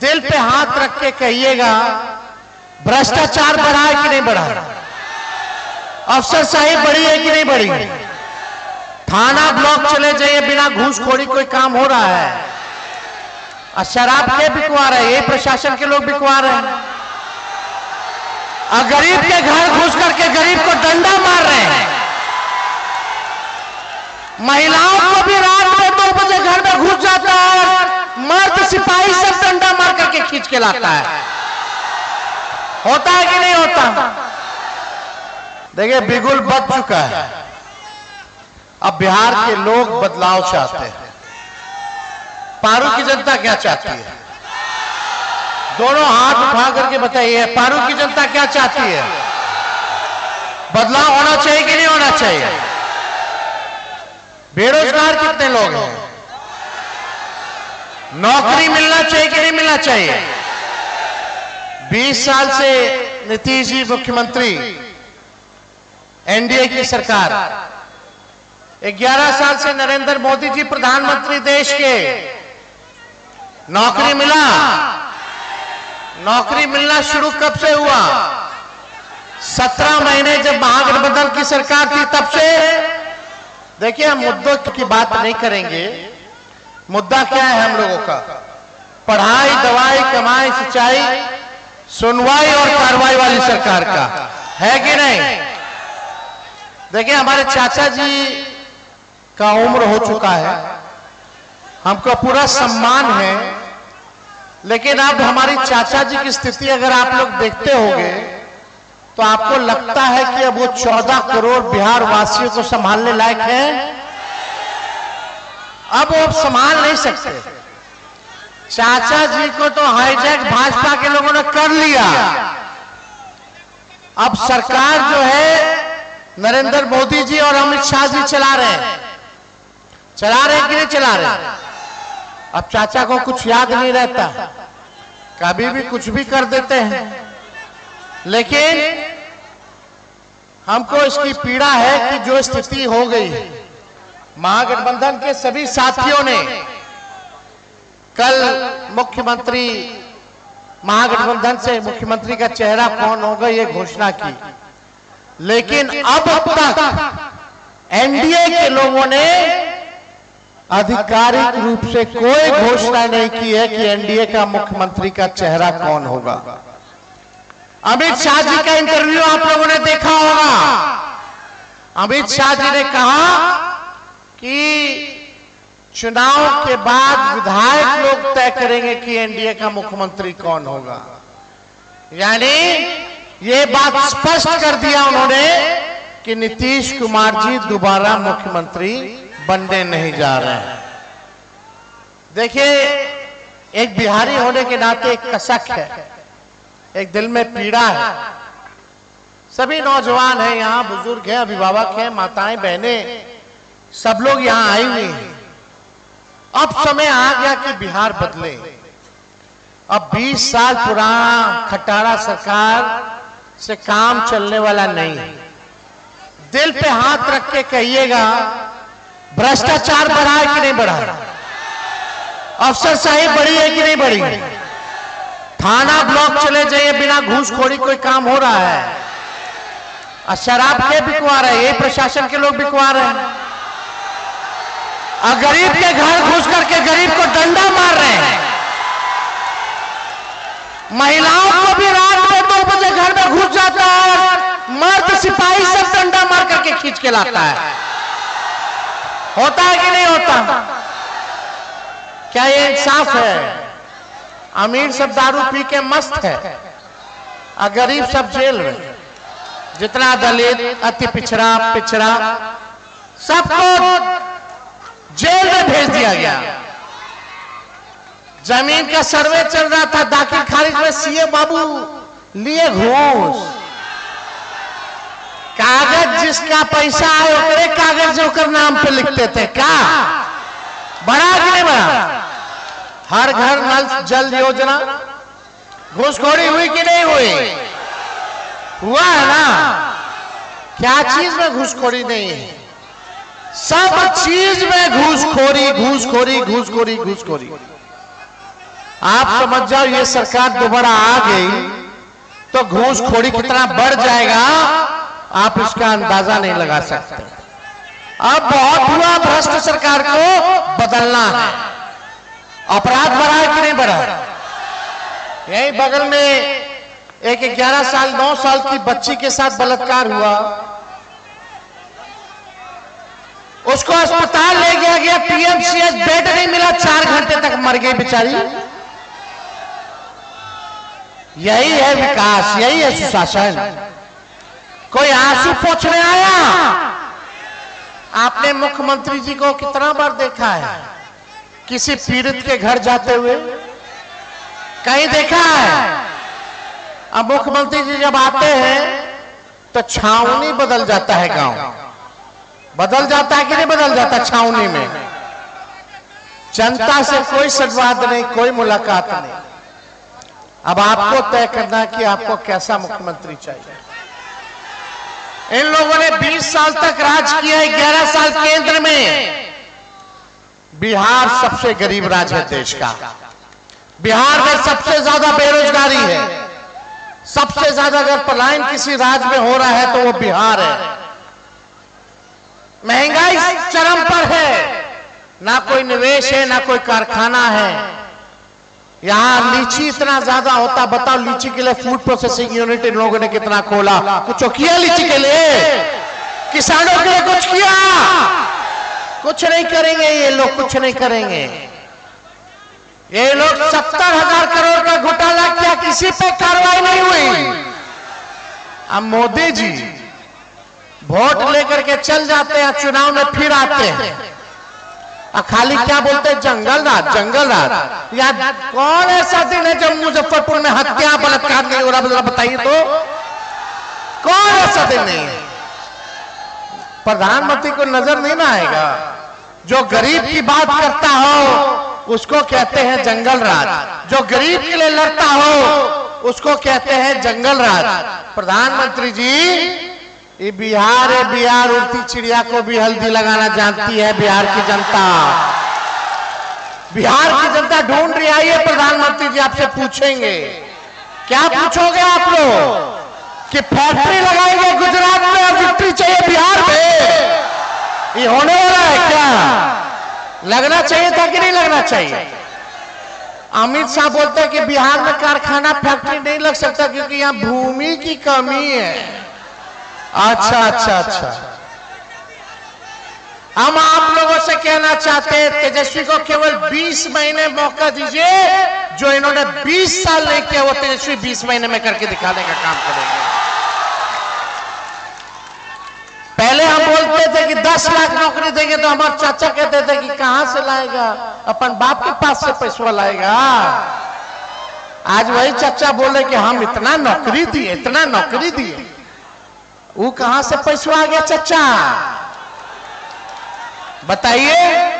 दिल पे हाथ रख के कहिएगा, भ्रष्टाचार बढ़ा है कि नहीं बढ़ा? अफसरशाही बढ़ी है कि नहीं बढ़ी? थाना ब्लॉक चले जाइए, बिना घूसखोरी कोई काम हो रहा है? और शराब के बिकवा रहे, ये प्रशासन के लोग बिकवा रहे हैं। और गरीब के घर घुस करके गरीब को डंडा मार रहे हैं। महिलाओं को भी रात में 2 बजे घर में घुस जाता है, मर्द सिपाही सब डंडा मार करके खींच के लाता है। होता है कि नहीं होता? देखिए, बिगुल बच चुका है। अब बिहार के लोग बदलाव चाहते हैं। पारू की जनता क्या चाहती है? दोनों हाथ उठा करके बताइए, पारू की जनता क्या चाहती है? बदलाव होना चाहिए कि नहीं होना चाहिए? बेरोजगार कितने लोग हैं? नौकरी मिलना चाहिए कि नहीं मिलना चाहिए? 20 साल से नीतीश जी मुख्यमंत्री, एनडीए की सरकार, 11 साल से नरेंद्र मोदी जी प्रधानमंत्री देश के, नौकरी मिला? नौकरी मिलना शुरू कब से हुआ? 17 महीने जब महागठबंधन की सरकार थी तब से। देखिए, हम मुद्दों की बात नहीं करेंगे। मुद्दा क्या है हम लोगों का? पढ़ाई, दवाई, कमाई, सिंचाई, सुनवाई और कार्रवाई वाली सरकार का है कि नहीं? देखिए, हमारे चाचा जी का उम्र हो चुका है, हमको पूरा सम्मान है, लेकिन अब हमारी चाचा जी की स्थिति अगर आप लोग देखते होंगे तो आपको लगता है कि अब वो 14 करोड़ बिहार वासियों को संभालने लायक है? अब वो संभाल नहीं सकते। चाचा जी को तो हाईजैक भाजपा के लोगों ने कर लिया। अब सरकार जो है नरेंद्र मोदी जी और अमित शाह जी चला रहे हैं। चला रहे कि नहीं चला रहे? अब चाचा को कुछ याद नहीं रहता, कभी भी कुछ भी कर देते हैं। लेकिन हमको इसकी पीड़ा है कि जो स्थिति हो गई, महागठबंधन के सभी साथियों ने कल मुख्यमंत्री, महागठबंधन से मुख्यमंत्री का चेहरा कौन होगा ये घोषणा की, लेकिन अब तक एनडीए के लोगों ने आधिकारिक रूप से कोई घोषणा नहीं की है कि एनडीए का मुख्यमंत्री का चेहरा कौन होगा। अमित शाह जी का इंटरव्यू आप लोगों ने देखा होगा। अमित शाह जी ने कहा कि चुनाव के बाद विधायक लोग तय करेंगे कि एनडीए का मुख्यमंत्री कौन होगा। यानी ये बात स्पष्ट कर दिया उन्होंने कि नीतीश कुमार जी दोबारा मुख्यमंत्री बनने नहीं जा रहे हैं। देखिए, एक बिहारी होने के नाते एक कसक है, एक दिल में पीड़ा है। सभी नौजवान हैं यहाँ, बुजुर्ग हैं, अभिभावक हैं, माताएं, बहनें, सब लोग यहाँ आए हुए हैं। अब समय आ गया कि बिहार बदले। अब 20 साल पुराना खटारा सरकार से काम चलने वाला नहीं। दिल पे हाथ रख के कहिएगा, भ्रष्टाचार बढ़ा है कि नहीं बढ़ा? अफसरशाही बढ़ी है कि नहीं बढ़ी? थाना ब्लॉक चले जाइए, बिना घूसखोरी कोई काम हो रहा है? और शराब के बिकवा रहे, ये प्रशासन के लोग बिकवा रहे हैं। और गरीब के घर घुस करके गरीब को डंडा मार रहे हैं। महिलाओं को भी रात में 2 बजे घर में घुस जाता है, मर्द सिपाही सब डंडा मार करके खींच के लाता है। होता है कि नहीं होता? क्या ये इंसाफ है? अमीर सब दारू पी के मस्त है और गरीब सब जेल में। जितना दलित, अति पिछड़ा सबको जेल में भेज दिया गया। जमीन का सर्वे चल रहा था, दाखिल खारिज में सीए बाबू लिए घूस। कागज जिसका पैसा आए ओकरे कागज ओकर नाम पे लिखते थे। क्या बड़ा कि नहीं बड़ा? हर घर नल जल योजना घूसखोरी हुई कि नहीं हुई? हुआ है ना? क्या चीज में घूसखोरी नहीं है? सब चीज में घूसखोरी, घूसखोरी, घूसखोरी, घूसखोरी। आप समझ जाओ ये सरकार दोबारा आ गई तो घूसखोरी कितना बढ़ जाएगा, आप इसका अंदाजा नहीं लगा सकते। अब बहुत हुआ, भ्रष्ट सरकार को बदलना है। अपराध बढ़ा है कि नहीं बढ़ा? यही बगल में एक 11 साल 9 साल की बच्ची के साथ बलात्कार हुआ, उसको अस्पताल ले गया, पीएमसीएच बेड नहीं मिला, 4 घंटे तक मर गई बेचारी। यही है विकास, यही है सुशासन। कोई आंसू पोंछने आया? आपने मुख्यमंत्री जी को कितना बार देखा है किसी पीड़ित के घर जाते हुए? कहीं देखा है? अब मुख्यमंत्री जी जब आते हैं तो छावनी बदल जाता है, गांव बदल जाता है कि नहीं बदल जाता? छावनी में जनता से कोई संवाद नहीं, कोई मुलाकात नहीं। अब आपको तय करना कि आपको कैसा मुख्यमंत्री चाहिए। इन लोगों ने 20 साल तक राज किया है, 11 साल केंद्र में। बिहार सबसे गरीब राज्य है देश का। बिहार में सबसे ज्यादा बेरोजगारी है। सबसे ज्यादा अगर पलायन किसी राज्य में हो रहा है तो वो बिहार है। महंगाई चरम पर है, ना कोई निवेश है, ना कोई कारखाना है। यहां लीची इतना ज्यादा होता, बताओ लीची के लिए फूड प्रोसेसिंग यूनिट इन लोगों ने कितना खोला? कुछ किया लीची के लिए? किसानों के लिए कुछ किया? कुछ नहीं करेंगे ये लोग, कुछ नहीं करेंगे ये लोग। 70,000 करोड़ का घोटाला किया, किसी पे कार्रवाई नहीं हुई। अब मोदी जी वोट लेकर के चल जाते हैं, चुनाव में फिर आते हैं और खाली क्या बोलते हैं? जंगल राज, जंगल राज। या कौन ऐसा दिन है जब मुजफ्फरपुर में हत्या बलात्कार नहीं हो रहा? बताइए तो, कौन ऐसा दिन नहीं है? प्रधानमंत्री को नजर नहीं ना आएगा? जो गरीब की बात करता हो उसको कहते हैं जंगल राज, जो गरीब के लिए लड़ता हो उसको कहते हैं जंगल राज। प्रधानमंत्री जी, ये बिहार है, बिहार उड़ती चिड़िया को भी हल्दी लगाना जानती है बिहार की जनता। बिहार की जनता ढूंढ रही है। प्रधानमंत्री जी आपसे पूछेंगे, क्या पूछोगे आप लोग? कि फैक्ट्री लगाएंगे गुजरात में और विक्ट्री चाहिए बिहार में? ये होने वाला है क्या? लगना चाहिए था कि नहीं लगना चाहिए? अमित शाह बोलते हैं कि बिहार में कारखाना फैक्ट्री नहीं लग सकता क्योंकि यहाँ भूमि की कमी है। अच्छा अच्छा अच्छा, हम आप लोगों से कहना चाहते हैं तेजस्वी को केवल 20 महीने मौका दीजिए। जो इन्होंने 20 साल नहीं किया वो तेजस्वी 20 महीने में करके दिखाने का काम करेंगे। पहले हम बोलते थे कि 10 लाख नौकरी देंगे तो हमारे चाचा कहते थे कि कहां से लाएगा, अपन बाप के पास से पैसा लाएगा। आज वही चाचा बोले कि हम इतना नौकरी दिए, इतना नौकरी दिए। वो कहां से पैसा आ गया चाचा? बताइए।